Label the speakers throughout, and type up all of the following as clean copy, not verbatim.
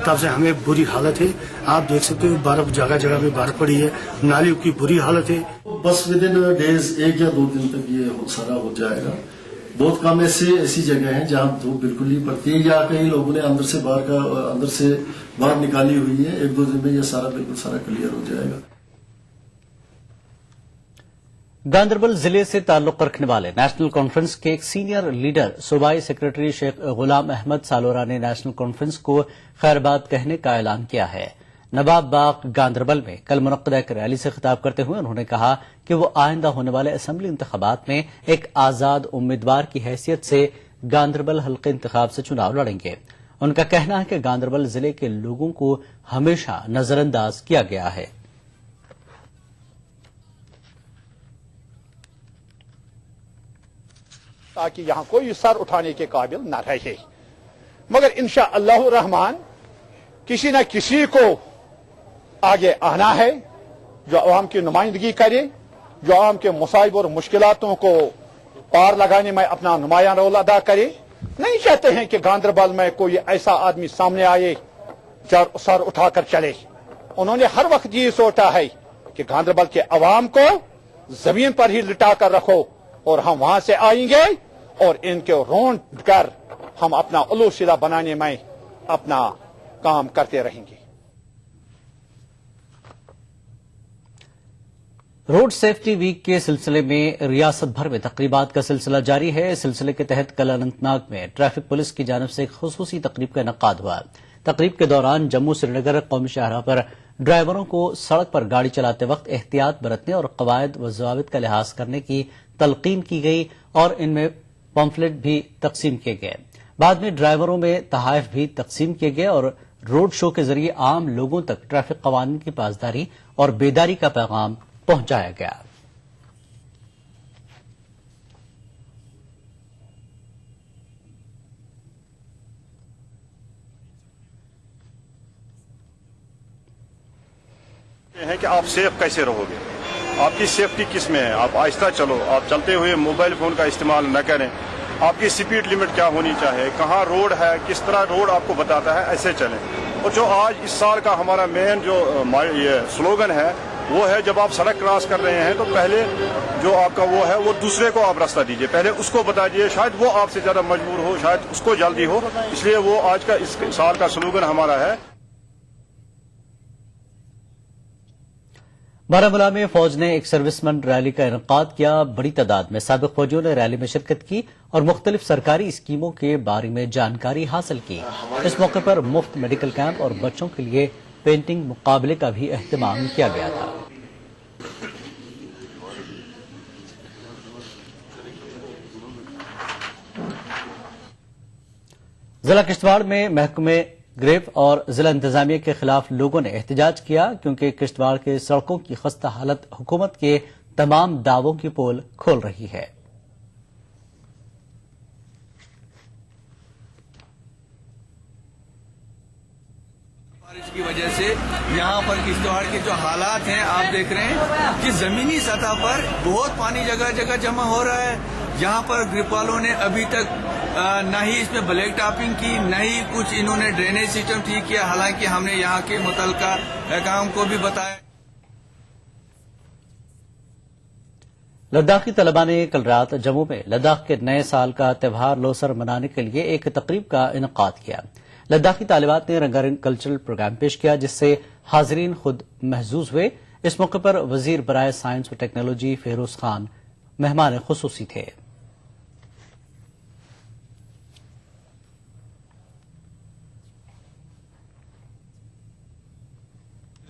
Speaker 1: तब से हमें बुरी हालत है। आप देख सकते हो बर्फ जगह जगह पे बर्फ पड़ी है, नालियों की बुरी हालत है।
Speaker 2: बस विद इन डेज 1 या 2 दिन तक ये सारा हो जाएगा। बहुत कम ऐसी जगह हैं जहां धूप बिल्कुल नहीं पड़ती है या कई लोगों ने अंदर से बाहर निकाली हुई है। 1-2 दिन में ये बिल्कुल सारा क्लियर हो जाएगा।
Speaker 3: गांदरबल जिले से ताल्लुक रखने वाले नेशनल कॉन्फ्रेंस के एक सीनियर लीडर सूबाई सेक्रेटरी शेख गुलाम अहमद सालोरा ने नेशनल कॉन्फ्रेंस को खैरबाद कहने का ऐलान किया है। नवाब बाग गांदरबल में कल मुनक्किदा एक रैली से खिताब करते हुए उन्होंने कहा कि वो आइंदा होने वाले असेंबली इंतखाबात में एक आजाद उम्मीदवार की हैसियत से गांदरबल हल्के इंतखाब से चुनाव लड़ेंगे। उनका कहना है कि गांदरबल जिले के लोगों को हमेशा नजरअंदाज किया गया है।
Speaker 4: ताकि यहां कोई सर उठाने के काबिल न रहे, मगर इंशाअल्लाह रहमान किसी न किसी को आगे आना है जो अवाम की नुमाइंदगी करे, जो अवाम के मसाइब और मुश्किलातों को पार लगाने में अपना नुमायां रोल अदा करे। नहीं चाहते हैं कि गांदरबल में कोई ऐसा आदमी सामने आए जो सर उठाकर चले। उन्होंने हर वक्त ये सोचा है कि गांदरबल के अवाम को जमीन पर ही लिटा कर रखो और हम वहां से आएंगे और इनके रोंद कर हम अपना उलू सीधा बनाने में अपना काम करते रहेंगे।
Speaker 3: रोड सेफ्टी वीक के सिलसिले में रियासत भर में तकरीबात का सिलसिला जारी है। इस सिलसिले के तहत कल अनंतनाग में ट्रैफिक पुलिस की जानिब से एक खुसूसी तकरीब का इनेकाद हुआ। तकरीब के दौरान जम्मू श्रीनगर कौमी शाहराह पर ड्राइवरों को सड़क पर गाड़ी चलाते वक्त एहतियात बरतने और कवायद व ज़वाबित का लिहाज करने की तलकीन की गई और इनमें पम्फलेट भी तकसीम किए गए। बाद में ड्राइवरों में तहाइफ भी तकसीम किए गए और रोड शो के जरिए आम लोगों तक ट्रैफिक कवानीन की पासदारी और बेदारी का पैगाम पहुंचाया गया।
Speaker 5: है कि आप सेफ कैसे रहोगे, आपकी सेफ्टी किस में है। आप आहिस्ता चलो, आप चलते हुए मोबाइल फोन का इस्तेमाल न करें। आपकी स्पीड लिमिट क्या होनी चाहिए, कहाँ रोड है, किस तरह रोड आपको बताता है, ऐसे चलें। और जो आज इस साल का हमारा मेन जो ये स्लोगन है वो है, जब आप सड़क क्रॉस कर रहे हैं तो पहले जो आपका वो है वो दूसरे को आप रास्ता दीजिए, पहले उसको बता दीजिए। शायद वो आपसे ज्यादा मजबूर हो, शायद उसको जल्दी हो, इसलिए वो आज का इस साल का स्लोगन हमारा है।
Speaker 3: बारामूला में फौज ने एक सर्विसमैन रैली का इनेकाद किया। बड़ी तादाद में साबिक फौजियों ने रैली में शिरकत की और मुख्तलिफ सरकारी स्कीमों के बारे में जानकारी हासिल की। इस मौके पर मुफ्त मेडिकल कैंप और बच्चों के लिए पेंटिंग मुकाबले का भी एहतमाम किया गया था। जिला किश्तवाड़ में महकमे ग्रेफ और जिला इंतजामिया के खिलाफ लोगों ने एहतजाज किया क्योंकि किश्तवाड़ के सड़कों की खस्ता हालत हुकूमत के तमाम दावों की पोल खोल रही है।
Speaker 6: बारिश की वजह से यहाँ पर किश्तवाड़ के जो हालात हैं आप देख रहे हैं कि जमीनी सतह पर बहुत पानी जगह जगह जमा हो रहा है। यहाँ पर ग्रिप वालों ने अभी तक न ही इसमें ब्लैक टॉपिंग की, न ही कुछ इन्होंने ड्रेनेज सिस्टम ठीक किया। हालांकि हमने यहाँ के मुतल्लिका हुकाम को भी बताया।
Speaker 3: लद्दाखी तलबा ने कल रात जम्मू में लद्दाख के नए साल का त्यौहार लोसर मनाने के लिए एक तकरीब का इनेकाद किया। लद्दाखी तालिबात ने रंगारंग कल्चरल प्रोग्राम पेश किया जिससे हाजरीन खुद महजूज हुए। इस मौके पर वजीर बराए साइंस और टेक्नोलॉजी फेरोज खान मेहमान खुसूसी थे।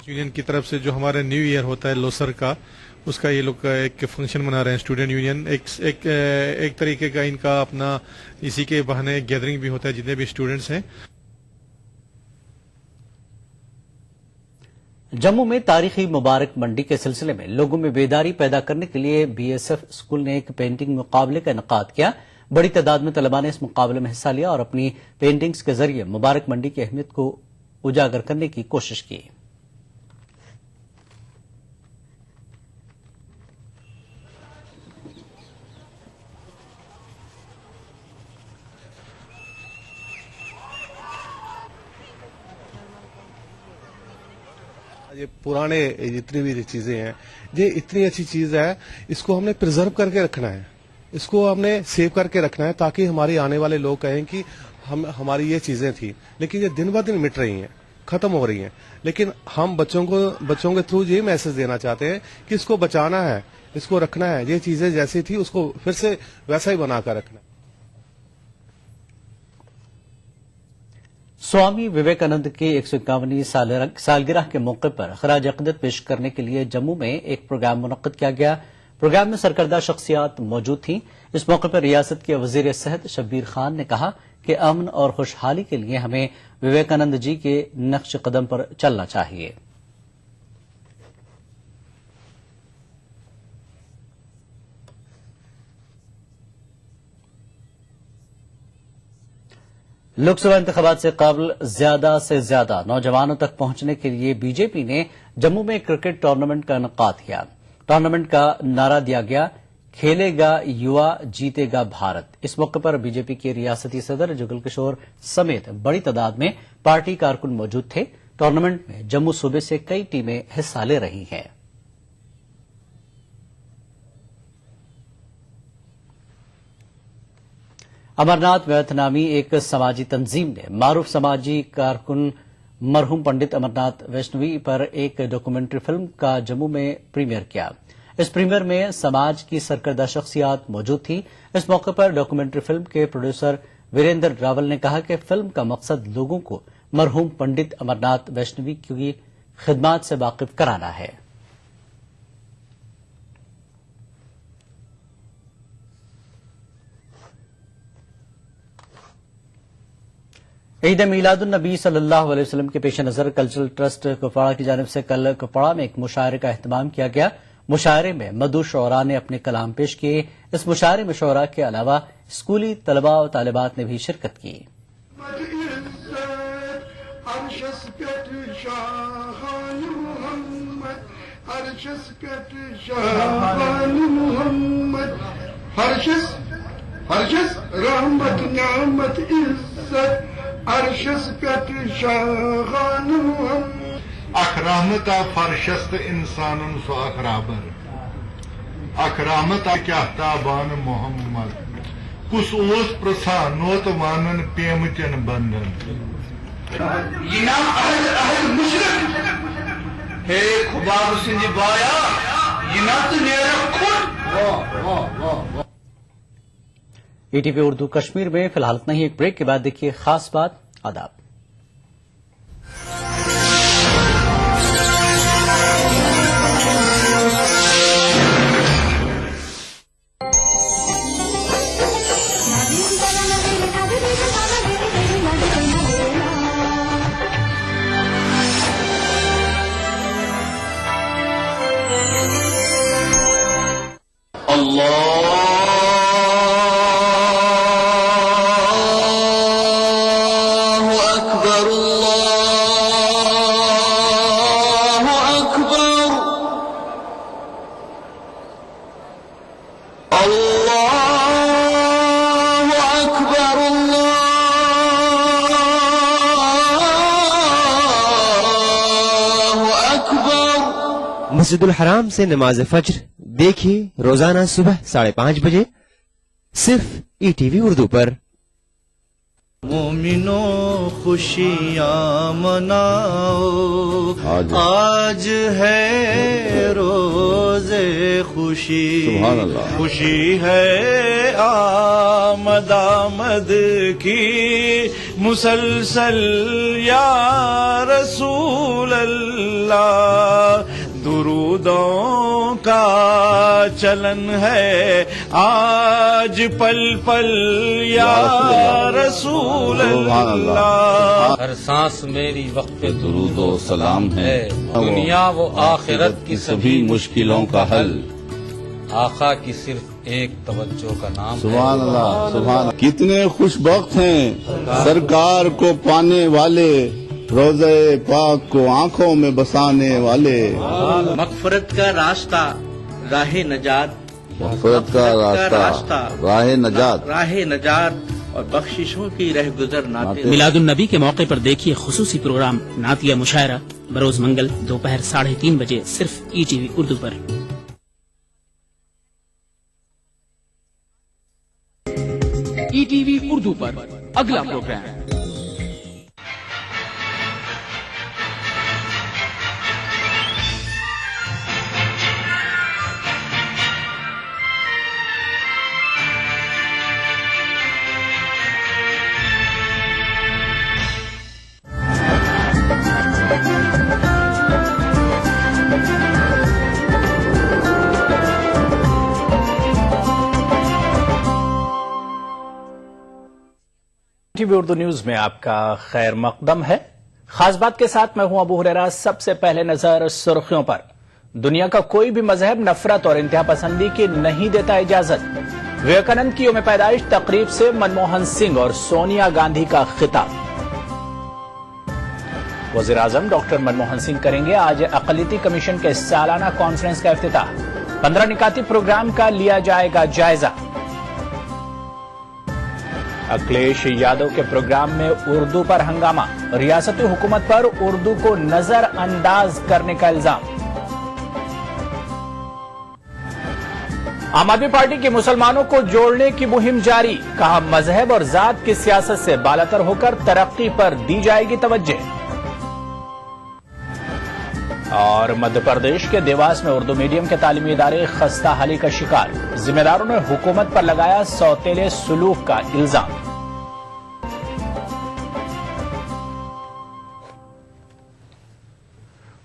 Speaker 7: यूनियन की तरफ से जो हमारा न्यू ईयर होता है लोसर का, उसका ये लोग एक फंक्शन मना रहे हैं। स्टूडेंट यूनियन एक तरीके का इनका अपना इसी के बहाने गैदरिंग भी होता है जितने भी स्टूडेंट्स हैं।
Speaker 3: जम्मू में तारीखी मुबारक मंडी के सिलसिले में लोगों में बेदारी पैदा करने के लिए बीएसएफ स्कूल ने एक पेंटिंग मुकाबले का इनेकाद किया। बड़ी तादाद में तलबा ने इस मुकाबले में हिस्सा लिया और अपनी पेंटिंग्स के जरिए मुबारक मंडी की अहमियत को उजागर करने की कोशिश की।
Speaker 8: یہ پرانے جتنی بھی چیزیں ہیں یہ اتنی اچھی چیز ہے، اس کو ہم نے پرزرو کر کے رکھنا ہے، اس کو ہم نے سیو کر کے رکھنا ہے تاکہ ہمارے آنے والے لوگ کہیں کہ ہماری یہ چیزیں تھیں، لیکن یہ دن بہ دن مٹ رہی ہیں، ختم ہو رہی ہیں. لیکن ہم بچوں کے تھرو یہ میسج دینا چاہتے ہیں کہ اس کو بچانا ہے، اس کو رکھنا ہے، یہ چیزیں جیسی تھی اس کو پھر سے ویسا ہی بنا کر رکھنا ہے.
Speaker 3: سوامی وویکانند کی 151ویں سالگرہ کے موقع پر خراج عقیدت پیش کرنے کے لیے جموں میں ایک پروگرام منعقد کیا گیا. پروگرام میں سرکردہ شخصیات موجود تھیں. اس موقع پر ریاست کے وزیر صحت شبیر خان نے کہا کہ امن اور خوشحالی کے لیے ہمیں وویکانند جی کے نقش قدم پر چلنا چاہیے. لوک سبھا انتخابات سے قبل زیادہ سے زیادہ نوجوانوں تک پہنچنے کے لیے بی جے پی نے جموں میں کرکٹ ٹورنامنٹ کا انعقاد کیا. ٹورنامنٹ کا نعرہ دیا گیا، کھیلے گا یوا جیتے گا بھارت. اس موقع پر بی جے پی کے ریاستی صدر جگل کشور سمیت بڑی تعداد میں پارٹی کارکن موجود تھے. ٹورنامنٹ میں جموں صوبے سے کئی ٹیمیں حصہ لے رہی ہیں. امرناتھ میتھ نامی ایک سماجی تنظیم نے معروف سماجی کارکن مرحوم پنڈت امرناتھ ویشنوی پر ایک ڈاکومنٹری فلم کا جموں میں پریمیئر کیا. اس پریمیئر میں سماج کی سرکردہ شخصیات موجود تھیں. اس موقع پر ڈاکومنٹری فلم کے پروڈیوسر ویریندر راول نے کہا کہ فلم کا مقصد لوگوں کو مرحوم پنڈت امرناتھ ویشنوی کی خدمات سے واقف کرانا ہے. عید میلاد النبی صلی اللہ علیہ وسلم کے پیش نظر کلچرل ٹرسٹ کپواڑہ کی جانب سے کل کپواڑہ میں ایک مشاعرے کا اہتمام کیا گیا. مشاعرے میں مدعو شعراء نے اپنے کلام پیش کیے. اس مشاعرے میں شعراء کے علاوہ اسکولی طلباء و طالبات نے بھی شرکت کی.
Speaker 9: رحمت نعمت عزت عرشس پت شاہان اکرامت فرشست انسان سو اکرابر اکرامت کیا تابان محمد کس اوس پرسا نوت وانن پیمتن بندن ہے خباب سنجھ بایا یہ نہ تو نیرہ خود.
Speaker 3: E T V Urdu Kashmir میں فی الحال اتنا ہی. ایک بریک کے بعد دیکھیے خاص بات. آداب.
Speaker 10: مسجد الحرام سے نماز فجر دیکھیے روزانہ صبح 5:30 بجے صرف ای ٹی وی اردو پر.
Speaker 6: مومنوں خوشیاں مناؤ آج ہے روز خوشی خوشی ہے آمد آمد کی مسلسل یا رسول اللہ درودوں کا چلن ہے آج پل پل یا رسول اللہ.
Speaker 11: ہر سانس میری وقت درود و سلام ہے دنیا و آخرت کی سبھی مشکلوں کا حل آقا کی صرف ایک توجہ کا نام.
Speaker 12: سبحان اللہ سبحان اللہ. کتنے خوش بخت ہیں سرکار کو پانے والے روزے پاک کو آنکھوں میں بسانے والے.
Speaker 13: مغفرت کا راستہ راہ نجات
Speaker 12: مغفرت کا راستہ راہ نجات
Speaker 13: اور بخششوں کی رہ گزر نعت.
Speaker 14: میلاد النبی کے موقع پر دیکھیے خصوصی پروگرام نعتیہ مشاعرہ बरोज मंगल दोपहर 3:30 बजे सिर्फ ETV उर्दू पर।
Speaker 15: ETV उर्दू पर अगला प्रोग्राम
Speaker 16: टीवी उर्दू न्यूज में आपका खैर मकदम है। खास बात के साथ मैं हूं अबू हुरैरा। सबसे पहले नजर सुर्खियों पर। दुनिया का कोई भी मजहब नफरत और इंतहा पसंदी की नहीं देता इजाजत। विवेकानंद की यौम पैदाइश तकरीब से मनमोहन सिंह और सोनिया गांधी का खिताब। वजीर आजम डॉक्टर मनमोहन सिंह करेंगे आज अक़लियती कमीशन के सालाना कॉन्फ्रेंस का इफ्तिताह। 15 निकाती प्रोग्राम का लिया जाएगा जायजा। अखिलेश यादव के प्रोग्राम में उर्दू पर हंगामा। रियासती हुकूमत पर उर्दू को नजरअंदाज करने का इल्जाम। आम आदमी पार्टी की मुसलमानों को जोड़ने की मुहिम जारी। कहा मजहब और जात की सियासत से बालातर होकर तरक्की पर दी जाएगी तवज्जो। और मध्य प्रदेश के देवास में उर्दू मीडियम के तालीमी इदारे खस्ता हाली का शिकार। जिम्मेदारों ने हुकूमत पर लगाया सौतेले सुलूक का इल्जाम।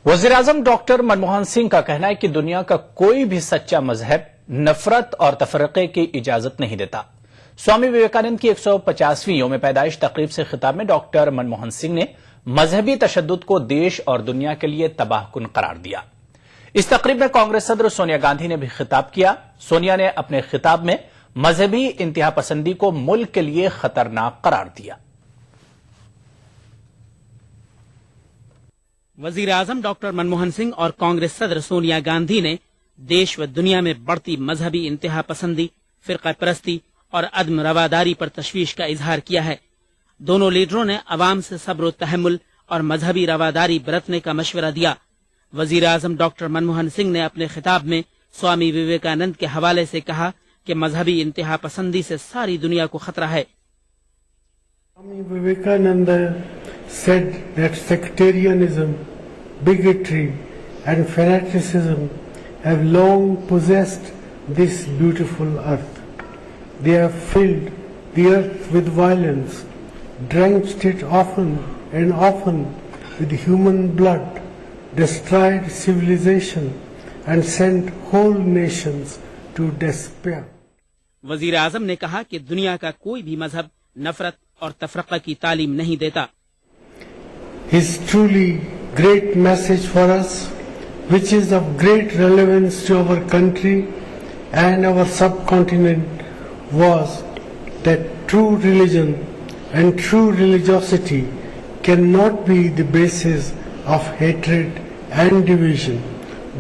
Speaker 16: वजीर आजम डॉक्टर मनमोहन सिंह का कहना है कि दुनिया का कोई भी सच्चा मजहब नफरत और तफरके की इजाजत नहीं देता। स्वामी विवेकानंद की 150वीं यौम पैदाइश तकरीब से खिताब में डॉक्टर मनमोहन सिंह ने मजहबी तशद्दुद को देश और दुनिया के लिए तबाहकुन करार दिया। इस तकरीब में कांग्रेस सदर सोनिया गांधी ने भी खिताब किया। सोनिया ने अपने खिताब में मजहबी इंतहा पसंदी को मुल्क के लिए खतरनाक करार दिया।
Speaker 14: वजीर आजम डॉक्टर मनमोहन सिंह और कांग्रेस सदर सोनिया गांधी ने देश व दुनिया में बढ़ती मजहबी इंतहा पसंदी, फिरका परस्ती और अदम रवादारी पर तशवीश का इजहार किया है। दोनों लीडरों ने अवाम से सब्र तहम्मुल और मजहबी रवादारी बरतने का मशवरा दिया। वजीर आजम डॉक्टर मनमोहन सिंह ने अपने खिताब में स्वामी विवेकानंद के हवाले से कहा कि मजहबी इंतहा पसंदी से सारी दुनिया को खतरा है।
Speaker 17: Swami Vivekananda said that sectarianism, bigotry and fanaticism have long possessed this beautiful earth. They have filled the earth with violence, drenched it often and often with human blood, destroyed civilization and sent whole nations to despair.
Speaker 14: वजीर आजम ने कहा कि दुनिया का कोई भी मजहब नफरत और तफरका की तालीम नहीं देता।
Speaker 17: His truly great message for us, which is of great relevance to our country and our subcontinent, was that true religion and true religiosity cannot be the basis of hatred and division,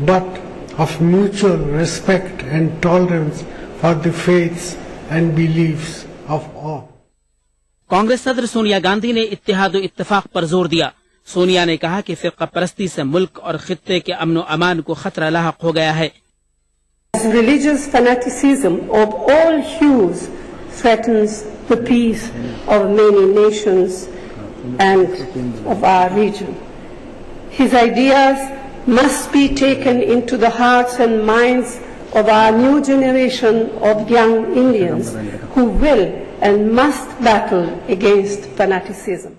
Speaker 17: but of mutual respect and tolerance for the faiths and beliefs of all.
Speaker 14: Congress सदर सोनिया गांधी ने इत्तेहाद और इत्तेफाक पर जोर दिया। सोनिया ने कहा कि फिरका परस्ती से मुल्क और खित्ते के अमन व अमान को खतरा लाहक हो गया है।
Speaker 18: Religious fanaticism of all hues threatens the peace of many nations and of our region. His ideas must be taken into the hearts and minds of our new generation of young Indians who will and must battle against fanaticism.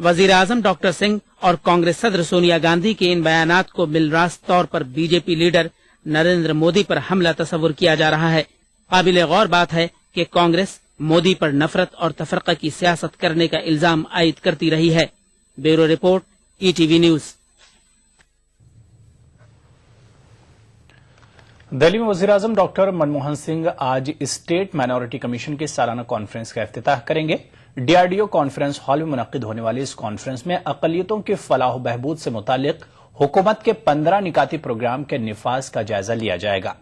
Speaker 14: वजीर आजम doctor Singh और कांग्रेस सदर सोनिया गांधी के इन बयानात को बिलरास्त तौर पर BJP leader Narendra Modi पर हमला तस्वुर किया जा रहा है। काबिल गौर बात है कि कांग्रेस मोदी पर नफरत और तफरका की सियासत करने का इल्जाम आयद करती रही है। Bureau report, ETV news.
Speaker 16: Delhi में वजीर आजम डॉक्टर मनमोहन सिंह आज स्टेट माइनॉरिटी कमीशन के सालाना कॉन्फ्रेंस का इफ्तिताह करेंगे। DRDO कॉन्फ्रेंस हॉल में मुनक्किद होने वाली इस कॉन्फ्रेंस में अक़लियतों के फलाह बहबूद से मुतालिक हुकूमत के 15 निकाती प्रोग्राम के निफाज का जायजा लिया जाएगा।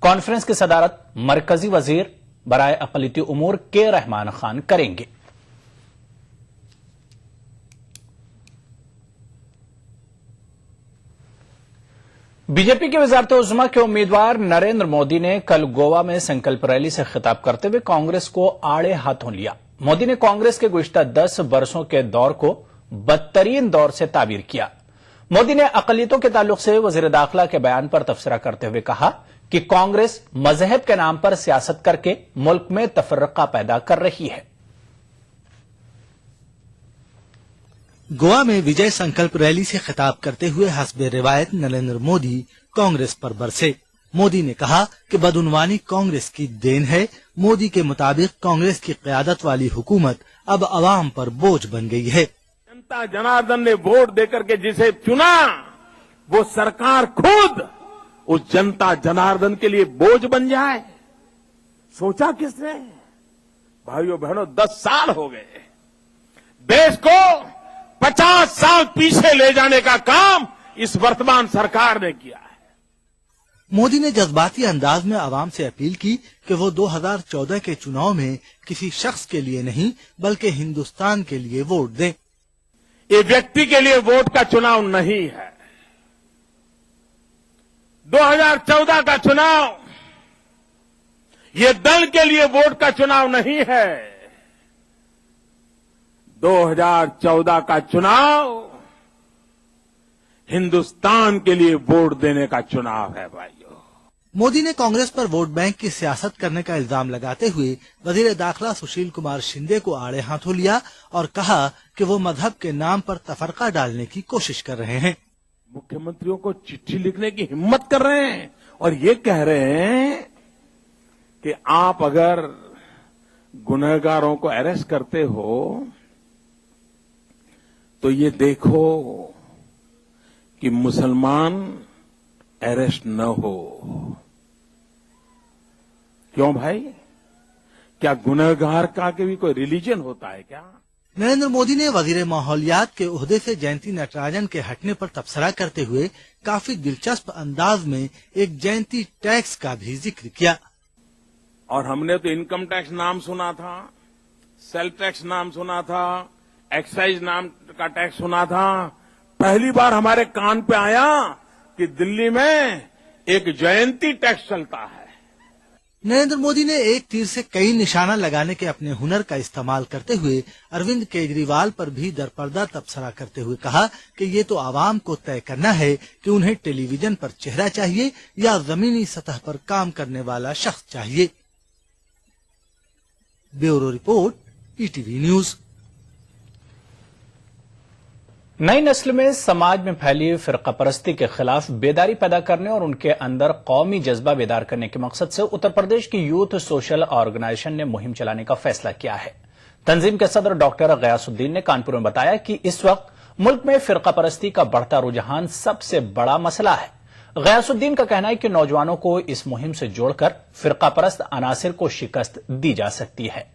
Speaker 16: कॉन्फ्रेंस की सदारत मरकजी वजीर बराए अक़लियती उमूर के रहमान खान करेंगे। बीजेपी के वजारत उज़्मा के उम्मीदवार नरेंद्र मोदी ने कल गोवा में संकल्प रैली से खिताब करते हुए कांग्रेस को आड़े हाथों लिया। मोदी ने कांग्रेस के गुज़िश्ता 10 बरसों के दौर को बदतरीन दौर से ताबीर किया। मोदी ने अक़लियतों के ताल्लुक से वज़ीर दाखिला के बयान पर तबसरा करते हुए कहा कि कांग्रेस मजहब के नाम पर सियासत करके मुल्क में तफर्रका पैदा कर रही है।
Speaker 19: गोवा में विजय संकल्प रैली से खिताब करते हुए हस्बे रिवायत नरेंद्र मोदी कांग्रेस पर बरसे। मोदी ने कहा कि बदउनवानी कांग्रेस की देन है। मोदी के मुताबिक कांग्रेस की क़यादत वाली हुकूमत अब अवाम पर बोझ बन गई है।
Speaker 20: जनता जनार्दन ने वोट देकर के जिसे चुना, वो सरकार खुद उस जनता जनार्दन के लिए बोझ बन जाए, सोचा किसने? भाइयों बहनों, 10 साल हो गए। देश को 50 साल पीछे ले जाने का काम इस वर्तमान सरकार ने किया है।
Speaker 19: मोदी ने जज्बाती अंदाज में आवाम से अपील की कि वो 2014 के चुनाव में किसी शख्स के लिए नहीं बल्कि हिंदुस्तान के लिए वोट दें।
Speaker 20: ये व्यक्ति के लिए वोट का चुनाव नहीं है। 2014 का चुनाव ये दल के लिए वोट का चुनाव नहीं है। 2014 का चुनाव हिंदुस्तान के लिए वोट देने का चुनाव है भाइयों।
Speaker 19: मोदी ने कांग्रेस पर वोट बैंक की सियासत करने का इल्जाम लगाते हुए वजीर दाखिला सुशील कुमार शिंदे को आड़े हाथों लिया और कहा कि वो मजहब के नाम पर तफरका डालने की कोशिश कर रहे हैं।
Speaker 20: मुख्यमंत्रियों को चिट्ठी लिखने की हिम्मत कर रहे हैं और ये कह रहे हैं कि आप अगर गुनहगारों को अरेस्ट करते हो तो ये देखो कि मुसलमान अरेस्ट न हो। क्यों भाई? क्या गुनहगार का भी कोई रिलीजन होता है क्या?
Speaker 19: नरेंद्र मोदी ने वजीर माहौलियात के ओहदे से जयंती नटराजन के हटने पर तबसरा करते हुए काफी दिलचस्प अंदाज में एक जयंती टैक्स का भी जिक्र किया।
Speaker 20: और हमने तो इनकम टैक्स नाम सुना था, सेल टैक्स नाम सुना था, एक्साइज नाम का टैक्स सुना था। पहली बार हमारे कान पे आया कि दिल्ली में एक जयंती टैक्स चलता है।
Speaker 19: नरेंद्र मोदी ने एक तीर से कई निशाना लगाने के अपने हुनर का इस्तेमाल करते हुए अरविंद केजरीवाल पर भी दरपर्दा तबसरा करते हुए कहा कि ये तो आवाम को तय करना है कि उन्हें टेलीविजन पर चेहरा चाहिए या जमीनी सतह पर काम करने वाला शख्स चाहिए। Bureau report, ETV news.
Speaker 16: नई नस्ल में समाज में फैली फिरका परस्ती के खिलाफ बेदारी पैदा करने और उनके अंदर कौमी जज्बा बेदार करने के मकसद से उत्तर प्रदेश की यूथ सोशल ऑर्गेनाइजेशन ने मुहिम चलाने का फैसला किया है। तंजीम के सदर डॉक्टर गयासुद्दीन ने कानपुर में बताया कि इस वक्त मुल्क में फिरका परस्ती का बढ़ता रुझान सबसे बड़ा मसला है। गयासुद्दीन का कहना है कि नौजवानों को इस मुहिम से जोड़कर फिरका परस्त अनासिर को शिकस्त दी जा सकती है।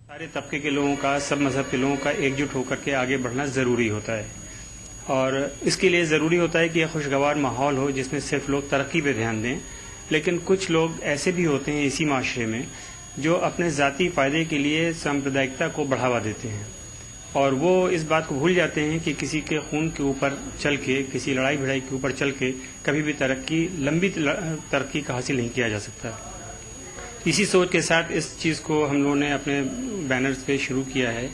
Speaker 21: सारे तबके के लोगों का, सब मजहब के लोगों का एकजुट होकर के आगे बढ़ना ज़रूरी होता है और इसके लिए ज़रूरी होता है कि यह खुशगवार माहौल हो जिसमें सिर्फ लोग तरक्की पे ध्यान दें। लेकिन कुछ लोग ऐसे भी होते हैं इसी माशरे में जो अपने ज़ाती फ़ायदे के लिए सांप्रदायिकता को बढ़ावा देते हैं और वो इस बात को भूल जाते हैं कि किसी के खून के ऊपर चल के, किसी लड़ाई भिड़ाई के ऊपर चल के कभी भी लंबी तरक्की का हासिल नहीं किया जा सकता। इसी सोच के साथ इस चीज़ को हम लोगों ने अपने बैनर्स पे शुरू किया है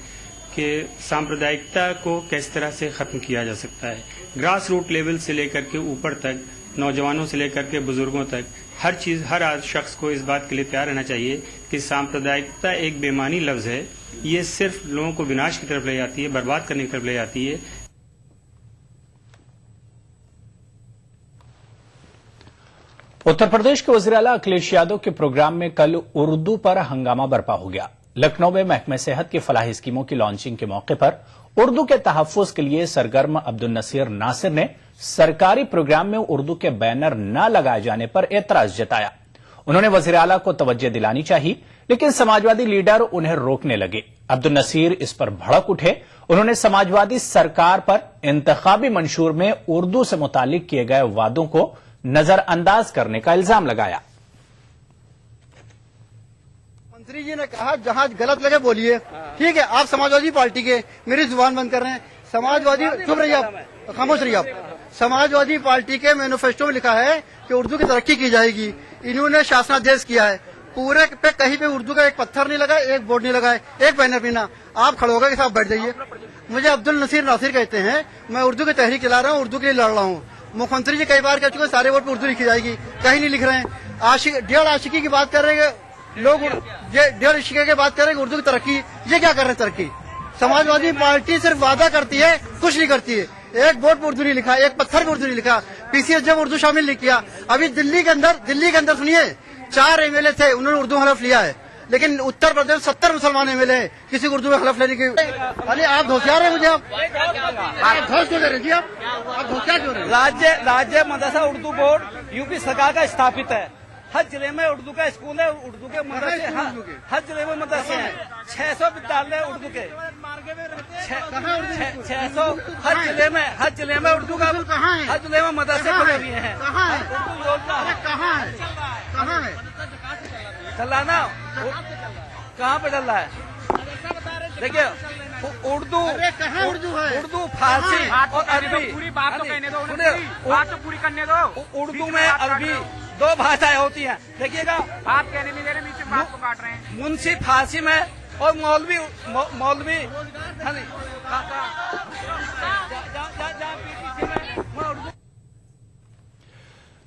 Speaker 21: कि सांप्रदायिकता को किस तरह से ख़त्म किया जा सकता है। ग्रास रूट लेवल से लेकर के ऊपर तक, नौजवानों से लेकर के बुजुर्गों तक, हर शख्स को इस बात के लिए तैयार रहना चाहिए कि सांप्रदायिकता एक बेमानी लफ्ज़ है। ये सिर्फ लोगों को विनाश की तरफ ले जाती है, बर्बाद करने की तरफ ले जाती है।
Speaker 16: उत्तर प्रदेश के वज़ीर आला अखिलेश यादव के प्रोग्राम में कल उर्दू पर हंगामा बरपा हो गया। लखनऊ में महकमे सेहत की फलाही स्कीमों की लॉन्चिंग के मौके पर उर्दू के तहफ़्फ़ुज़ के लिए सरगर्म अब्दुल नसीर नासिर ने सरकारी प्रोग्राम में उर्दू के बैनर न लगाए जाने पर एतराज जताया। उन्होंने वज़ीर आला को तवज्जो दिलानी चाहिए, लेकिन समाजवादी लीडर उन्हें रोकने लगे। अब्दुल नसीर इस पर भड़क उठे। उन्होंने समाजवादी सरकार पर इंतखाबी मंशूर में उर्दू से मुतालिक किए गए वादों को नजरअंदाज करने का इल्जाम लगाया।
Speaker 22: मंत्री जी ने कहा जहां गलत लगे बोलिए, ठीक है, आप समाजवादी पार्टी के, मेरी जुबान बंद कर रहे हैं।
Speaker 1: समाजवादी चुप रहिए आप, खामोश रहिए आप। समाजवादी पार्टी के मैनिफेस्टो में लिखा है कि उर्दू की तरक्की की जाएगी। इन्होंने शासनादेश किया है, पूरे पे कहीं पे उर्दू का एक पत्थर नहीं लगा, एक बोर्ड नहीं लगा है, एक बैनर भी ना। आप खड़े होकर के साथ बैठ जाइए। मुझे अब्दुल नसीर नासिर कहते हैं, मैं उर्दू की तहरीक चला रहा हूँ, उर्दू के लिए लड़ रहा हूँ। मुख्यमंत्री जी कई बार कह चुके सारे वोट पे उर्दू लिखी जाएगी, कहीं नहीं लिख रहे हैं। डेढ़ आशिकी की बात कर रहे हैं लोग, डेढ़ आशिकी की बात कर रहे हैं उर्दू की तरक्की। ये क्या कर रहे हैं तरक्की? समाजवादी पार्टी सिर्फ वादा करती है, कुछ नहीं करती है। एक बोर्ड पर उर्दू नहीं लिखा, एक पत्थर पर उर्दू नहीं लिखा, पीसीएस जब उर्दू शामिल नहीं किया। अभी दिल्ली के अंदर सुनिए, 4 एमएलए थे, उन्होंने उर्दू में हलफ लिया है, लेकिन उत्तर प्रदेश 70 मुसलमान एमएलए हैं, किसी को उर्दू में हलफ लेने की। अरे आप होशियार हैं, मुझे आप धोस क्यों दे रहे जी? आप होशियार क्यों रहे?
Speaker 22: राज्य मदरसा उर्दू बोर्ड यूपी सरकार का स्थापित है। हर जिले में उर्दू का स्कूल है, उर्दू के मदरसे हर जिले में मदरसे हैं। 600 विद्यालय उर्दू के, 600 हर जिले में उर्दू का, हर जिले में मदरसे खुले हुए हैं। उर्दू योजना कहाँ है? चल रहा ना, कहाँ पे चल रहा है? देखिए उर्दू है, उर्दू फारसी और अरबी। पूरी बात तो कहने दो, बात तो पूरी करने दो। उर्दू में अरबी 2 भाषाएं होती हैं। देखिएगा, बात कहने नहीं दे रहे, बीच में बात को काट रहे हैं। मुंशी फारसी में और मौलवी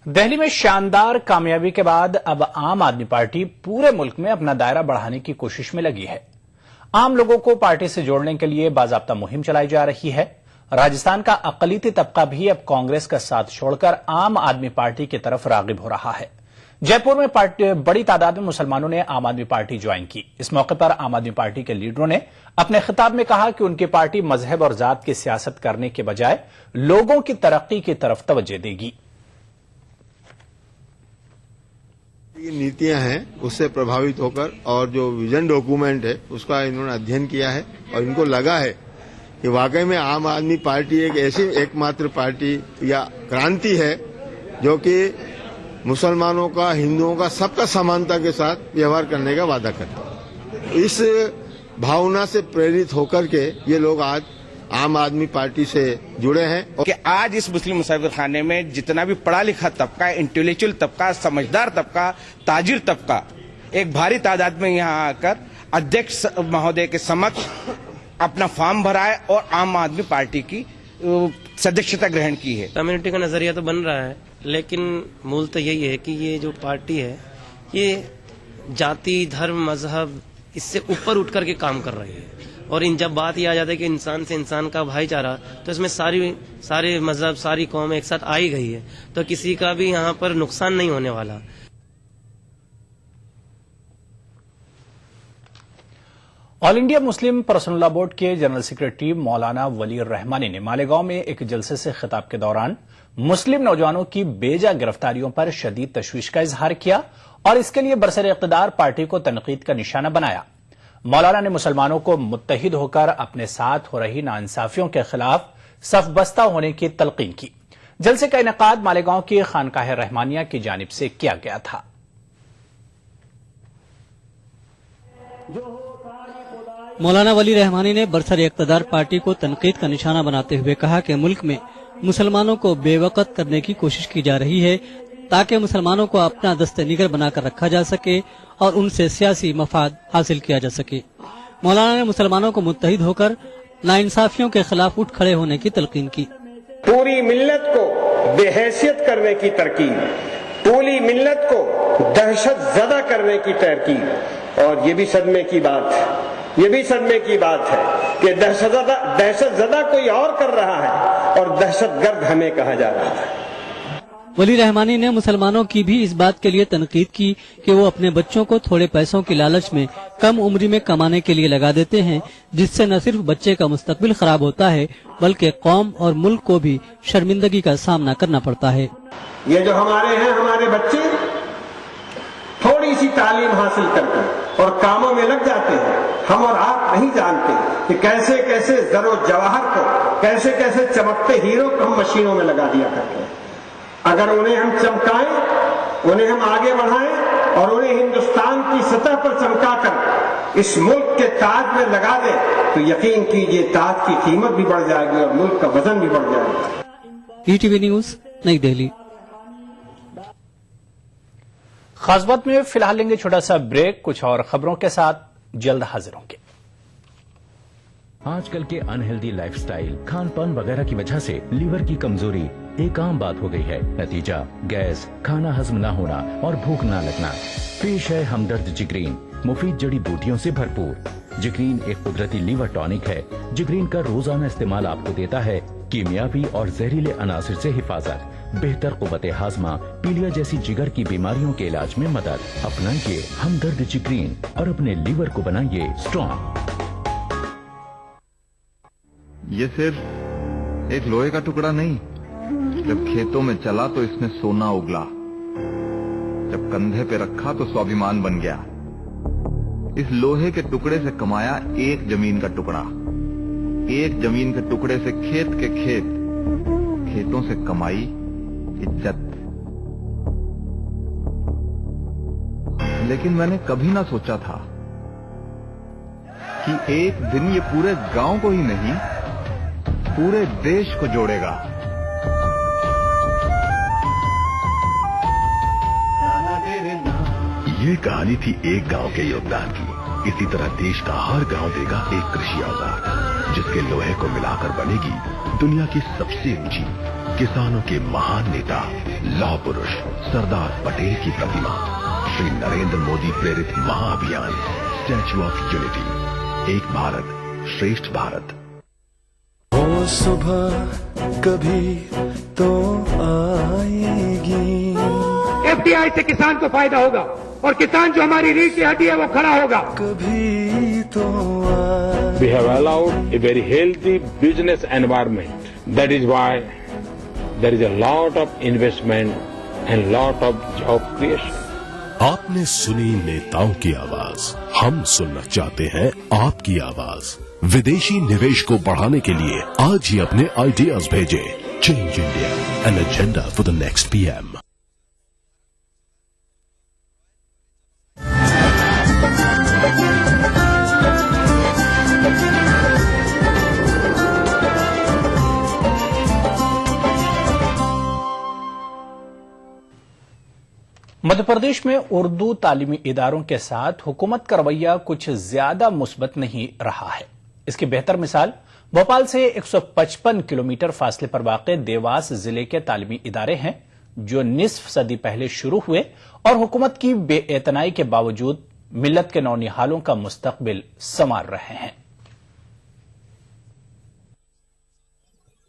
Speaker 16: दिल्ली में शानदार कामयाबी के बाद अब आम आदमी पार्टी पूरे मुल्क में अपना दायरा बढ़ाने की कोशिश में लगी है। आम लोगों को पार्टी से जोड़ने के लिए बाकायदा मुहिम चलाई जा रही है। राजस्थान का अक़लियती तबका भी अब कांग्रेस का साथ छोड़कर आम आदमी पार्टी की तरफ राग़िब हो रहा है। जयपुर में बड़ी तादाद में मुसलमानों ने आम आदमी पार्टी ज्वाइन की। इस मौके पर आम आदमी पार्टी के लीडरों ने अपने खिताब में कहा कि उनकी पार्टी मजहब और जात की सियासत करने के बजाय लोगों की तरक्की की तरफ तवज्जो देगी।
Speaker 23: नीतियां हैं उससे प्रभावित होकर और जो विजन डॉक्यूमेंट है उसका इन्होंने अध्ययन किया है और इनको लगा है कि वाकई में आम आदमी पार्टी एक ऐसी एकमात्र पार्टी या क्रांति है जो कि मुसलमानों का, हिंदुओं का, सबका समानता के साथ व्यवहार करने का वादा करता है। इस भावना से प्रेरित होकर के ये लोग आज आम आदमी पार्टी से जुड़े हैं
Speaker 24: कि आज इस मुस्लिम मुसाफिर खाने में जितना भी पढ़ा लिखा तबका, इंटेलेक्चुअल तबका, समझदार तबका, ताजिर तबका एक भारी तादाद में यहाँ आकर अध्यक्ष महोदय के समक्ष अपना फॉर्म भरा है और आम आदमी पार्टी की सदस्यता ग्रहण की है।
Speaker 25: कम्युनिटी का नजरिया तो बन रहा है, लेकिन मूल तो यही है कि ये जो पार्टी है ये जाति, धर्म, मजहब इससे ऊपर उठ करके काम कर रही है। और जब बात ये आ जाती है कि इंसान से इंसान का भाईचारा, तो इसमें सारे मजहब, सारी कौम एक साथ आई गई है, तो किसी का भी यहाँ पर नुकसान नहीं होने वाला।
Speaker 16: All India Muslim personal law board के जनरल सेक्रेटरी मौलाना वली रहमानी ने मालेगांव में एक जलसे से खिताब के दौरान मुस्लिम नौजवानों की बेजा गिरफ्तारियों पर शदीद तशवीश का इजहार किया और इसके लिए बरसर इक़्तिदार पार्टी को तनकीद का निशाना बनाया। मौलाना ने मुसलमानों को मुत्तहिद होकर अपने साथ हो रही नाइंसाफियों के खिलाफ सफबस्ता होने की तलकीन की। जलसे का इनेकाद मालेगांव की खानकाह रहमानिया की जानिब से किया गया था।
Speaker 26: मौलाना वली रहमानी ने बरसर इक़्तिदार पार्टी को तनकीद का निशाना बनाते हुए कहा कि मुल्क में मुसलमानों को बेवकत करने की कोशिश की जा रही है ताकि मुसलमानों को अपना दस्ते निगर बनाकर रखा जा सके और उनसे सियासी मफाद हासिल किया जा सके। मौलाना ने मुसलमानों को मुत्तहिद होकर नाइंसाफियों के खिलाफ उठ खड़े होने की तलकीन की।
Speaker 27: पूरी मिल्लत को बेहैसियत करने की तरकीब, पूरी मिल्लत को दहशत ज़दा करने की तरकीब। और ये भी सदमे की बात है कि दहशत ज़दा कोई और कर रहा है और दहशतगर्द हमें कहा जा रहा है।
Speaker 26: वली रहमानी ने मुसलमानों की भी इस बात के लिए तनकीद की कि वो अपने बच्चों को थोड़े पैसों की लालच में कम उम्र में कमाने के लिए लगा देते हैं, जिससे न सिर्फ बच्चे का मुस्तकबिल खराब होता है बल्कि कौम और मुल्क को भी शर्मिंदगी का सामना करना पड़ता है।
Speaker 27: ये जो हमारे बच्चे थोड़ी सी तालीम हासिल करके और कामों में लग जाते हैं, हम और आप नहीं जानते कि कैसे कैसे जरो जवाहर को, कैसे कैसे चमकते हीरो को हम मशीनों में लगा दिया करते हैं। अगर उन्हें हम चमकाएं, उन्हें हम आगे बढ़ाएं और उन्हें हिंदुस्तान की सतह पर चमका कर इस मुल्क के ताज में लगा दे तो यकीन कीजिए ताज की कीमत भी बढ़ जाएगी और मुल्क का वजन भी बढ़ जाएगा।
Speaker 26: ईटीवी न्यूज नई दिल्ली।
Speaker 16: खास बात में फिलहाल लेंगे छोटा सा ब्रेक, कुछ और खबरों के साथ जल्द हाजिर होंगे।
Speaker 2: आजकल के अनहेल्दी लाइफस्टाइल, खान पान वगैरह की वजह से लीवर की कमजोरी एक आम बात हो गई है। नतीजा गैस, खाना हजम न होना और भूख न लगना। पेश है हमदर्द जिग्रीन, मुफीद जड़ी बूटियों से भरपूर। जिग्रीन एक कुदरती लीवर टॉनिक है। जिग्रीन का रोजाना इस्तेमाल आपको देता है कीमियावी और जहरीले अनासिर से हिफाजत, बेहतर कुव्वत हाजमा, पीलिया जैसी जिगर की बीमारियों के इलाज में मदद। अपनाइए हमदर्द जिग्रीन और अपने लीवर को बनाइए स्ट्रॉन्ग।
Speaker 3: ये सिर्फ एक लोहे का टुकड़ा नहीं, जब खेतों में चला तो इसने सोना उगला, जब कंधे पे रखा तो स्वाभिमान बन गया। इस लोहे के टुकड़े से कमाया एक जमीन का टुकड़ा, एक जमीन के टुकड़े से खेत के खेत, खेतों से कमाई इज्जत। लेकिन मैंने कभी ना सोचा था कि एक दिन ये पूरे गांव को ही नहीं, पूरे देश को जोड़ेगा।
Speaker 4: ये कहानी थी एक गांव के योगदान की। इसी तरह देश का हर गांव देगा एक कृषि औजार, जिसके लोहे को मिलाकर बनेगी दुनिया की सबसे ऊंची, किसानों के महान नेता, लौह पुरुष सरदार पटेल की प्रतिमा। श्री नरेंद्र मोदी प्रेरित महाअभियान स्टैच्यू ऑफ यूनिटी, एक भारत श्रेष्ठ भारत।
Speaker 5: वो सुबह कभी तो आएगी।
Speaker 27: एफडीआई से किसान को फायदा होगा और किसान जो हमारी रीढ़ की हड्डी है वो खड़ा होगा।
Speaker 5: कभी तो
Speaker 20: We have allowed a very healthy business environment. That is why there is a lot of investment and lot of job creation.
Speaker 5: आपने सुनी नेताओं की आवाज, हम सुनना चाहते हैं आपकी आवाज। विदेशी निवेश को बढ़ाने के लिए आज ही अपने आइडियाज भेजें। Change India, an agenda for the next PM.
Speaker 16: Madhya Pradesh में उर्दू तालीमी इदारों के साथ हुकूमत का रवैया कुछ ज्यादा मुस्बत नहीं रहा है। इसकी बेहतर मिसाल भोपाल से 155 किलोमीटर फासले पर वाक़े देवास जिले के तालीमी इदारे हैं, जो निस्फ सदी पहले शुरू हुए और हुकूमत की बेएतनाई के बावजूद मिल्लत के नौनिहालों का मुस्तकबिल संवार रहे हैं।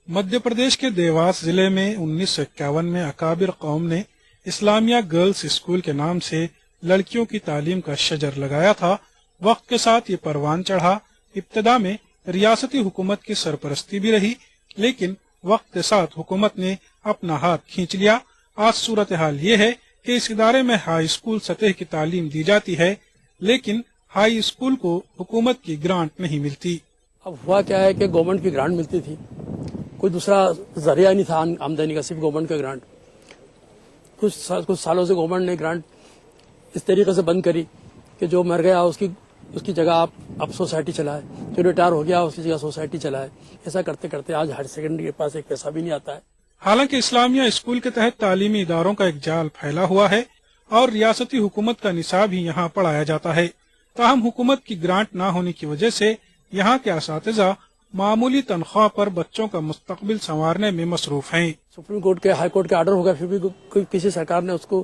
Speaker 7: मध्य प्रदेश के देवास जिले में 1951 में अकाबिर कौम ने इस्लामिया गर्ल्स स्कूल के नाम से लड़कियों की तालीम का शजर लगाया था। वक्त के साथ ये परवान चढ़ा। इब्तदा में रियासती हुकूमत की सरपरस्ती भी रही, लेकिन वक्त के साथ हुकूमत ने अपना हाथ खींच लिया। आज सूरत हाल ये है कि इस इदारे में हाई स्कूल सतह की तालीम दी जाती है, लेकिन हाई स्कूल को हुकूमत की ग्रांट नहीं मिलती।
Speaker 8: अब हुआ क्या है कि गवर्नमेंट की ग्रांट मिलती थी, कोई दूसरा जरिया नहीं था आमदनी का, सिर्फ गवर्नमेंट का ग्रांट। कुछ सालों से गवर्नमेंट ने ग्रांट इस तरीके से बंद करी कि जो मर गया उसकी जगह आप सोसाइटी चलाए, जो रिटायर हो गया उसकी जगह सोसाइटी चलाए। ऐसा करते करते आज हायर सेकेंडरी के पास एक पैसा भी नहीं आता है।
Speaker 7: हालांकि इस्लामिया स्कूल के तहत तालीमी इदारों का एक जाल फैला हुआ है और रियासती हुकूमत का निसाब ही यहाँ पढ़ाया जाता है। ताहम हुकूमत की ग्रांट न होने की वजह से यहाँ के असातिज़ा मामूली तनख्वाह पर बच्चों का मुस्तकबिल संवारने में मसरूफ हैं।
Speaker 8: सुप्रीम कोर्ट के हाई कोर्ट के आर्डर हो गया, फिर भी किसी सरकार ने उसको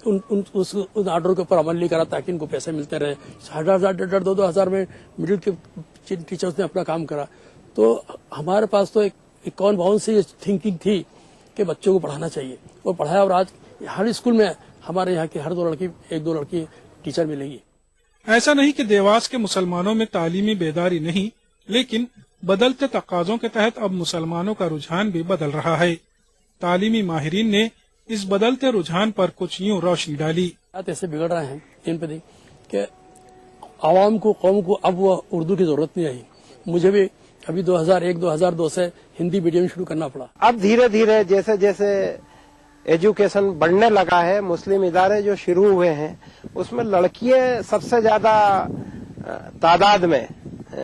Speaker 8: उस आर्डर के ऊपर अमल नहीं करा ताकि इनको पैसे मिलते रहे। 1,000 दो हजार में मिडिल के टीचर्स ने अपना काम करा। तो हमारे पास तो एक कौन बाउंड से थिंकिंग थी कि बच्चों को पढ़ाना चाहिए और पढ़ाया, और आज हर स्कूल में हमारे यहाँ की एक दो लड़की टीचर मिलेंगी।
Speaker 7: ऐसा नहीं कि देवास के मुसलमानों में तालीमी बेदारी नहीं, लेकिन बदलते तकाजों के तहत अब मुसलमानों का रुझान भी बदल रहा है। तालीमी माहिरीन ने इस बदलते रुझान पर कुछ यूं रोशनी डाली।
Speaker 8: ऐसे बिगड़ रहे हैं दिन पे दिन कि आवाम को, कौम को अब वो उर्दू की जरूरत नहीं आई। मुझे भी अभी 2001-2002 से हिंदी मीडियम शुरू करना पड़ा।
Speaker 9: अब धीरे धीरे जैसे जैसे एजुकेशन बढ़ने लगा है, मुस्लिम इदारे जो शुरू हुए हैं उसमें लड़कियां सबसे ज्यादा
Speaker 27: تعداد میں